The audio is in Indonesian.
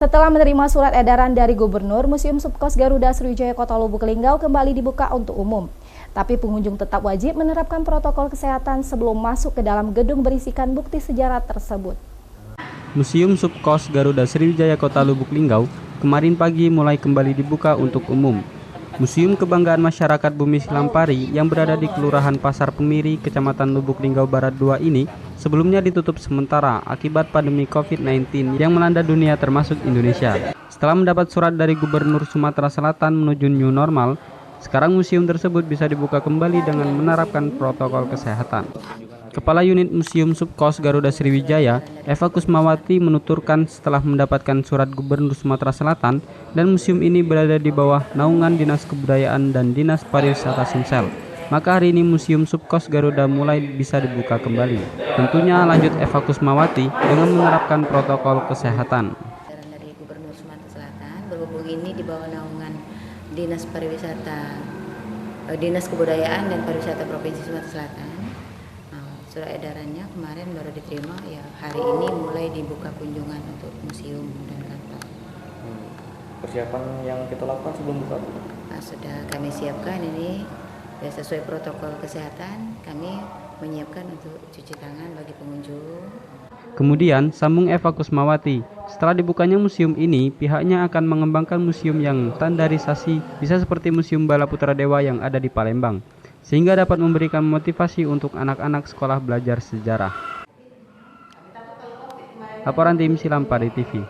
Setelah menerima surat edaran dari Gubernur, Museum Subkos Garuda Sriwijaya Kota Lubuk Linggau kembali dibuka untuk umum. Tapi pengunjung tetap wajib menerapkan protokol kesehatan sebelum masuk ke dalam gedung berisikan bukti sejarah tersebut. Museum Subkos Garuda Sriwijaya Kota Lubuk Linggau kemarin pagi mulai kembali dibuka untuk umum. Museum Kebanggaan Masyarakat Bumi Silampari yang berada di Kelurahan Pasar Pemiri, Kecamatan Lubuk Linggau Barat 2 ini sebelumnya ditutup sementara akibat pandemi COVID-19 yang melanda dunia termasuk Indonesia. Setelah mendapat surat dari Gubernur Sumatera Selatan menuju new normal, sekarang museum tersebut bisa dibuka kembali dengan menerapkan protokol kesehatan. Kepala Unit Museum Subkos Garuda Sriwijaya, Eva Kusmawati menuturkan setelah mendapatkan surat Gubernur Sumatera Selatan dan museum ini berada di bawah naungan Dinas Kebudayaan dan Dinas Pariwisata Sumsel, maka hari ini Museum Subkos Garuda mulai bisa dibuka kembali. Tentunya lanjut Eva Kusmawati dengan menerapkan protokol kesehatan. Dari Gubernur Sumatera Selatan berhubung ini di bawah naungan Dinas Pariwisata, Dinas Kebudayaan dan Pariwisata Provinsi Sumatera Selatan. Surat edarannya kemarin baru diterima, ya hari ini mulai dibuka kunjungan untuk museum dan kantor. Persiapan yang kita lakukan sebelum buka? Sudah kami siapkan ini ya, sesuai protokol kesehatan. Kami menyiapkan untuk cuci tangan bagi pengunjung. Kemudian sambung Eva Kusmawati, setelah dibukanya museum ini, pihaknya akan mengembangkan museum yang standarisasi bisa seperti Museum Bala Putra Dewa yang ada di Palembang, sehingga dapat memberikan motivasi untuk anak-anak sekolah belajar sejarah. Laporan tim Silampari TV.